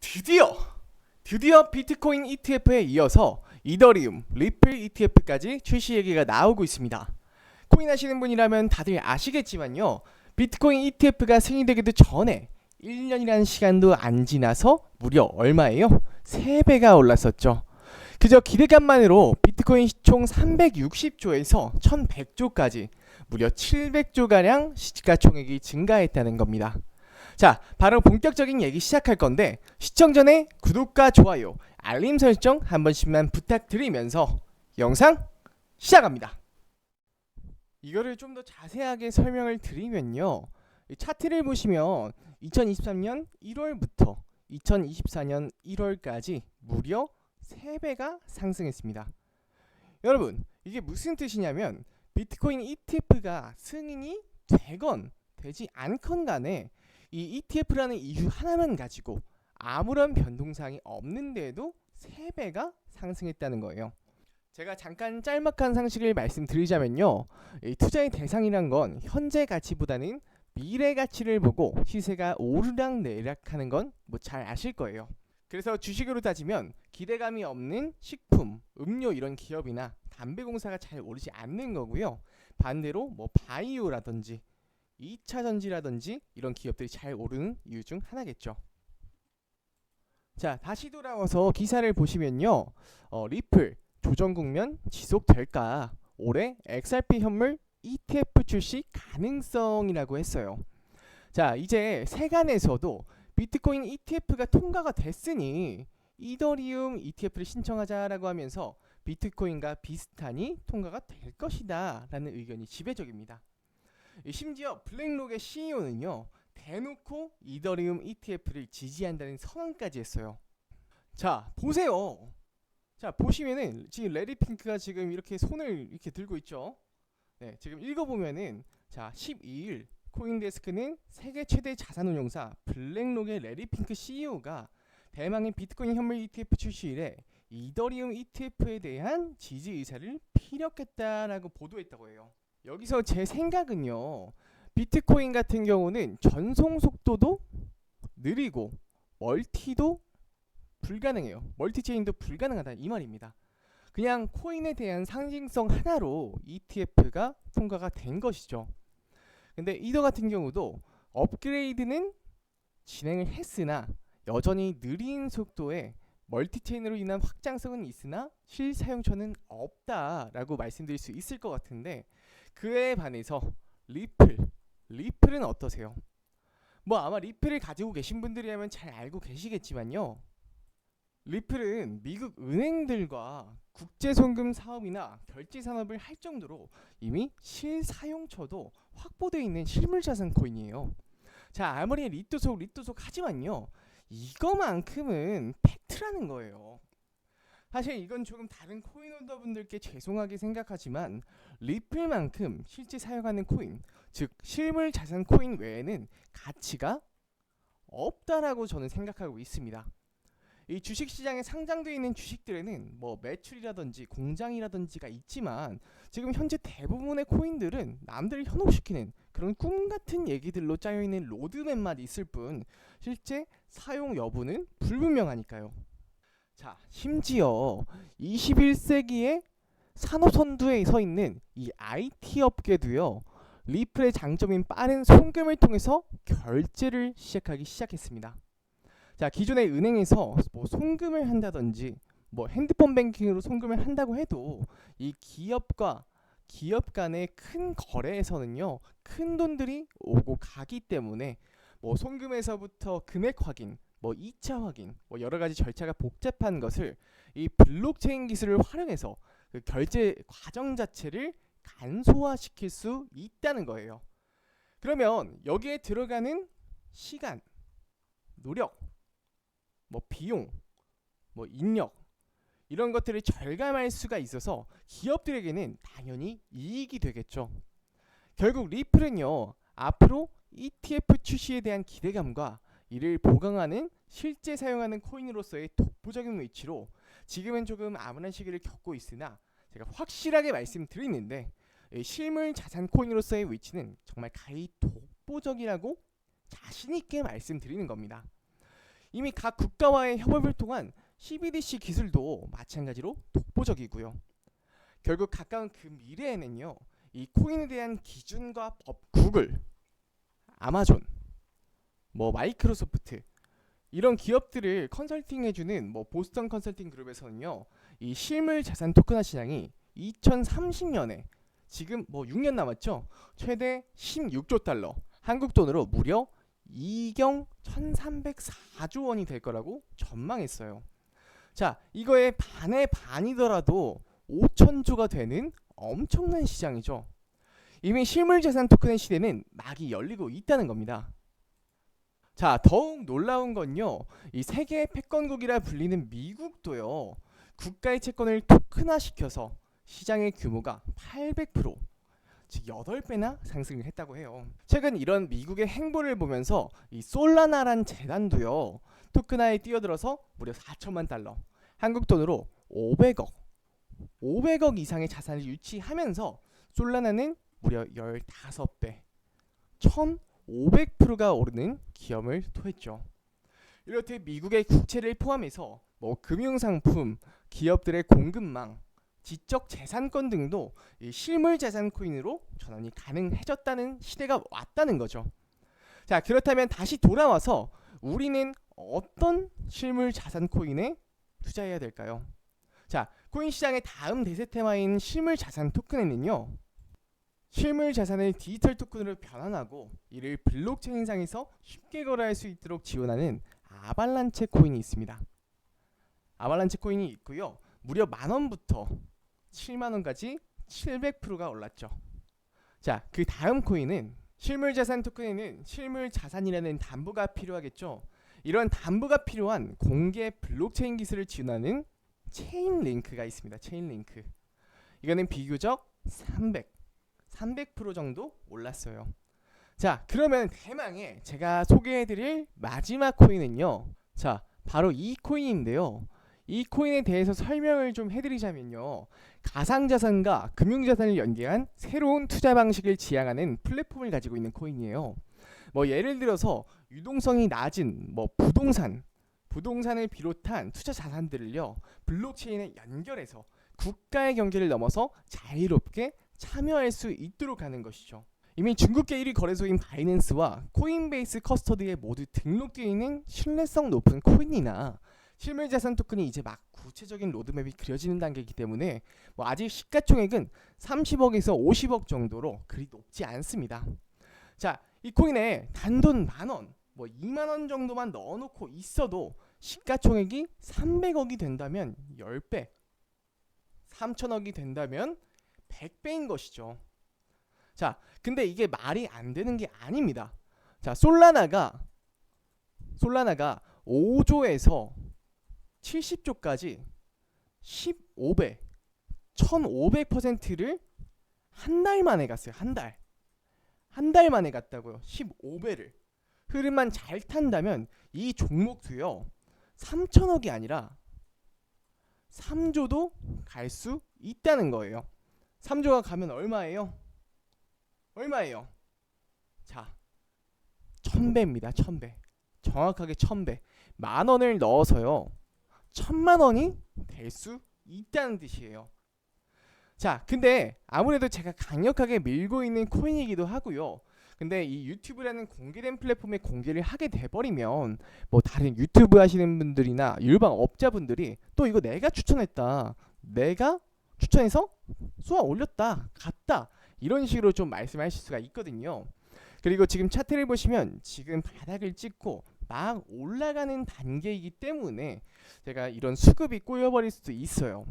드디어 비트코인 ETF에 이어서 이더리움, 리플 ETF까지 출시 얘기가 나오고 있습니다. 코인 하시는 분이라면 다들 아시겠지만요. 비트코인 ETF가 승인되기도 전에 1년이라는 시간도 안 지나서 무려 얼마예요? 3배가 올랐었죠. 그저 기대감만으로 비트코인 시총 360조에서 1100조까지 무려 700조가량 시가총액이 증가했다는 겁니다. 자, 바로 본격적인 얘기 시작할 건데 시청 전에 구독과 좋아요, 알림 설정 한 번씩만 부탁드리면서 영상 시작합니다. 이거를 좀 더 자세하게 설명을 드리면요. 이 차트를 보시면 2023년 1월부터 2024년 1월까지 무려 3배가 상승했습니다. 여러분, 이게 무슨 뜻이냐면 비트코인 ETF가 승인이 되건 되지 않건 간에 이 ETF라는 이유 하나만 가지고 아무런 변동사항이 없는데도 3배가 상승했다는 거예요. 제가 잠깐 짤막한 상식을 말씀드리자면요. 이 투자의 대상이란 건 현재 가치보다는 미래 가치를 보고 시세가 오르락 내리락하는 건 뭐 잘 아실 거예요. 그래서 주식으로 따지면 기대감이 없는 식품, 음료 이런 기업이나 담배공사가 잘 오르지 않는 거고요. 반대로 뭐 바이오라든지 2차 전지라든지 이런 기업들이 잘 오르는 이유 중 하나겠죠. 자, 다시 돌아와서 기사를 보시면요. 리플 조정 국면 지속될까? 올해 XRP 현물 ETF 출시 가능성이라고 했어요. 자, 이제 세간에서도 비트코인 ETF가 통과가 됐으니 이더리움 ETF를 신청하자라고 하면서 비트코인과 비슷하니 통과가 될 것이다 라는 의견이 지배적입니다. 심지어 블랙록의 CEO는요, 대놓고 이더리움 ETF를 지지한다는 선언까지 했어요. 자, 보세요. 자, 보시면은 지금 레리 핑크가 지금 이렇게 손을 이렇게 들고 있죠. 네, 지금 읽어보면은 자, 12일 코인데스크는 세계 최대 자산운용사 블랙록의 레리 핑크 CEO가 대망의 비트코인 현물 ETF 출시 이래 이더리움 ETF에 대한 지지 의사를 피력했다라고 보도했다고 해요. 여기서 제 생각은요, 비트코인 같은 경우는 전송 속도도 느리고 멀티도 불가능해요. 멀티체인도 불가능하다 이 말입니다. 그냥 코인에 대한 상징성 하나로 ETF가 통과가 된 것이죠. 근데 이더 같은 경우도 업그레이드는 진행을 했으나 여전히 느린 속도의 멀티체인으로 인한 확장성은 있으나 실사용처는 없다라고 말씀드릴 수 있을 것 같은데, 그에 반해서 리플은 어떠세요? 뭐 아마 리플을 가지고 계신 분들이라면 잘 알고 계시겠지만요. 리플은 미국 은행들과 국제송금 사업이나 결제 산업을 할 정도로 이미 실사용처도 확보되어 있는 실물자산 코인이에요. 자, 아무리 리또속 하지만요, 이거만큼은 팩트라는 거예요. 사실 이건 조금 다른 코인 홀더분들께 죄송하게 생각하지만 리플만큼 실제 사용하는 코인, 즉 실물 자산 코인 외에는 가치가 없다라고 저는 생각하고 있습니다. 이 주식시장에 상장되어 있는 주식들에는 뭐 매출이라든지 공장이라든지가 있지만 지금 현재 대부분의 코인들은 남들을 현혹시키는 그런 꿈같은 얘기들로 짜여있는 로드맵만 있을 뿐 실제 사용 여부는 불분명하니까요. 자, 심지어 21세기의 산업선두에 서 있는 이 IT 업계도요, 리플의 장점인 빠른 송금을 통해서 결제를 시작했습니다. 자, 기존의 은행에서 뭐 송금을 한다든지 뭐 핸드폰 뱅킹으로 송금을 한다고 해도 이 기업과 기업 간의 큰 거래에서는요, 큰 돈들이 오고 가기 때문에 뭐 송금에서부터 금액 확인, 뭐 2차 확인, 뭐 여러 가지 절차가 복잡한 것을 이 블록체인 기술을 활용해서 그 결제 과정 자체를 간소화시킬 수 있다는 거예요. 그러면 여기에 들어가는 시간, 노력, 뭐 비용, 뭐 인력 이런 것들을 절감할 수가 있어서 기업들에게는 당연히 이익이 되겠죠. 결국 리플은요, 앞으로 ETF 출시에 대한 기대감과 이를 보강하는 실제 사용하는 코인으로서의 독보적인 위치로 지금은 조금 암울한 시기를 겪고 있으나 제가 확실하게 말씀드리는데 실물 자산 코인으로서의 위치는 정말 가히 독보적이라고 자신 있게 말씀드리는 겁니다. 이미 각 국가와의 협업을 통한 CBDC 기술도 마찬가지로 독보적이고요. 결국 가까운 그 미래에는요, 이 코인에 대한 기준과 법, 구글, 아마존, 마이크로소프트 이런 기업들을 컨설팅해주는 보스턴 컨설팅 그룹에서는요, 이 실물 자산 토큰화 시장이 2030년에 지금 6년 남았죠. 최대 16조 달러, 한국 돈으로 무려 2경 1304조 원이 될 거라고 전망했어요. 자, 이거의 반의 반이더라도 5천조가 되는 엄청난 시장이죠. 이미 실물 자산 토큰의 시대는 막이 열리고 있다는 겁니다. 자, 더욱 놀라운 건요, 이 세계의 패권국이라 불리는 미국도요, 국가의 채권을 토큰화시켜서 시장의 규모가 800%, 즉 8배나 상승을 했다고 해요. 최근 이런 미국의 행보를 보면서 이 솔라나란 재단도요, 토큰화에 뛰어들어서 무려 4천만 달러, 한국 돈으로 500억 이상의 자산을 유치하면서 솔라나는 무려 15배, 1500%가 오르는 기염을 토했죠. 이렇듯 미국의 국채를 포함해서 금융상품, 기업들의 공급망, 지적 재산권 등도 실물 자산 코인으로 전환이 가능해졌다는 시대가 왔다는 거죠. 자, 그렇다면 다시 돌아와서 우리는 어떤 실물 자산 코인에 투자해야 될까요? 자, 코인 시장의 다음 대세 테마인 실물 자산 토큰에는요, 실물 자산을 디지털 토큰으로 변환하고 이를 블록체인상에서 쉽게 거래할 수 있도록 지원하는 아발란체 코인이 있습니다. 아발란체 코인이 있고요, 무려 10,000원부터 70,000원까지 700%가 올랐죠. 자, 그 다음 코인은 실물 자산 토큰에는 실물 자산이라는 담보가 필요하겠죠. 이런 담보가 필요한 공개 블록체인 기술을 지원하는 체인링크가 있습니다. 체인링크. 이거는 비교적 300% 정도 올랐어요. 자, 그러면 대망의 제가 소개해드릴 마지막 코인은요, 자, 바로 이 코인인데요. 이 코인에 대해서 설명을 좀 해드리자면요, 가상자산과 금융자산을 연계한 새로운 투자 방식을 지향하는 플랫폼을 가지고 있는 코인이에요. 예를 들어서 유동성이 낮은 부동산을 비롯한 투자 자산들을요, 블록체인에 연결해서 국가의 경계를 넘어서 자유롭게 참여할 수 있도록 하는 것이죠. 이미 중국계 1위 거래소인 바이낸스와 코인베이스 커스터디에 모두 등록되어 있는 신뢰성 높은 코인이나 실물 자산 토큰이 이제 막 구체적인 로드맵이 그려지는 단계이기 때문에 아직 시가총액은 30억에서 50억 정도로 그리 높지 않습니다. 자, 이 코인에 단돈 10,000원, 20,000원 정도만 넣어놓고 있어도 시가총액이 300억이 된다면 10배, 3,000억이 된다면 100배인 것이죠. 자, 근데 이게 말이 안 되는 게 아닙니다. 자, 솔라나가 5조에서 70조까지 15배, 1500%를 한 달 만에 갔어요. 한 달 만에 갔다고요. 15배를. 흐름만 잘 탄다면 이 종목도요, 3천억이 아니라 3조도 갈 수 있다는 거예요. 3조가 가면 얼마예요? 자, 1000배입니다. 1000배. 정확하게 1000배. 10,000원을 넣어서요, 10,000,000원이 될 수 있다는 뜻이에요. 자, 근데 아무래도 제가 강력하게 밀고 있는 코인이기도 하고요. 근데 이 유튜브라는 공개된 플랫폼에 공개를 하게 돼버리면 다른 유튜브 하시는 분들이나 일반 업자분들이 또 이거 내가 추천했다, 내가 추천해서 쏘아 올렸다, 갔다, 이런 식으로 좀 말씀하실 수가 있거든요. 그리고 지금 차트를 보시면 지금 바닥을 찍고 막 올라가는 단계이기 때문에 제가 이런 수급이 꼬여버릴 수도 있어요.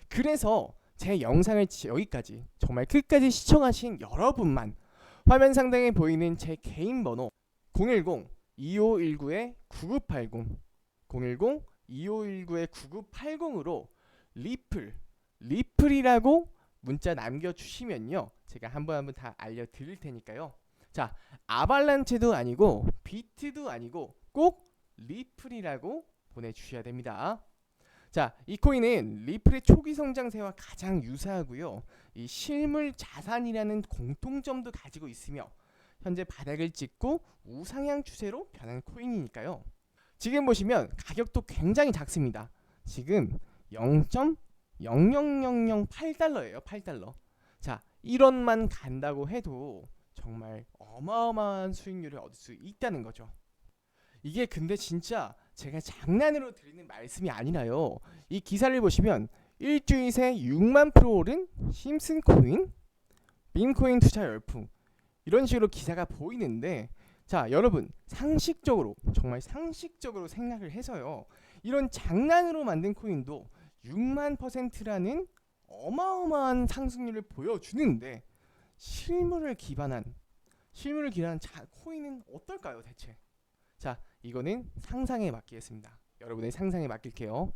그래서 제 영상을 여기까지 정말 끝까지 시청하신 여러분만 화면 상단에 보이는 제 개인 번호 010-2519-9980 010-2519-9980으로 리플이라고 문자 남겨주시면요, 제가 한번 다 알려드릴 테니까요. 자, 아발란체도 아니고 비트도 아니고 꼭 리플이라고 보내주셔야 됩니다. 자, 이 코인은 리플의 초기 성장세와 가장 유사하고요, 이 실물 자산이라는 공통점도 가지고 있으며 현재 바닥을 찍고 우상향 추세로 변한 코인이니까요. 지금 보시면 가격도 굉장히 작습니다. 지금 0.00008달러예요. 8달러. 자, 1원만 간다고 해도 정말 어마어마한 수익률을 얻을 수 있다는 거죠. 이게 근데 진짜 제가 장난으로 드리는 말씀이 아니라요. 이 기사를 보시면 일주일 새 6만 프로 오른 심슨코인, 빈코인 투자 열풍, 이런 식으로 기사가 보이는데, 자 여러분, 상식적으로, 정말 상식적으로 생각을 해서요, 이런 장난으로 만든 코인도 6만 %라는 어마어마한 상승률을 보여주는데, 실물을 기반한 코인은 어떨까요 대체? 자, 이거는 상상에 맡기겠습니다. 여러분의 상상에 맡길게요.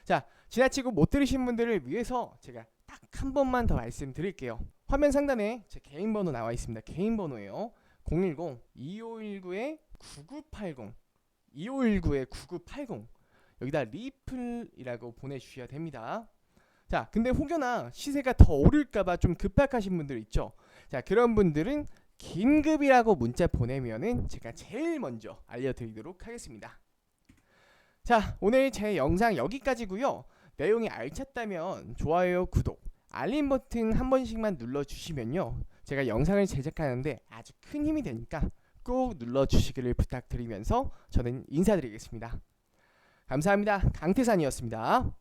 자, 지나치고 못 들으신 분들을 위해서 제가 딱 한 번만 더 말씀드릴게요. 화면 상단에 제 개인 번호 나와 있습니다. 개인 번호예요. 010-2519-9980, 2519-9980. 여기다 리플이라고 보내주셔야 됩니다. 자, 근데 혹여나 시세가 더 오를까봐 좀 급박하신 분들 있죠. 자, 그런 분들은 긴급이라고 문자 보내면은 제가 제일 먼저 알려드리도록 하겠습니다. 자, 오늘 제 영상 여기까지고요. 내용이 알찼다면 좋아요, 구독, 알림 버튼 한 번씩만 눌러주시면요, 제가 영상을 제작하는데 아주 큰 힘이 되니까 꼭 눌러주시기를 부탁드리면서 저는 인사드리겠습니다. 감사합니다. 강태산이었습니다.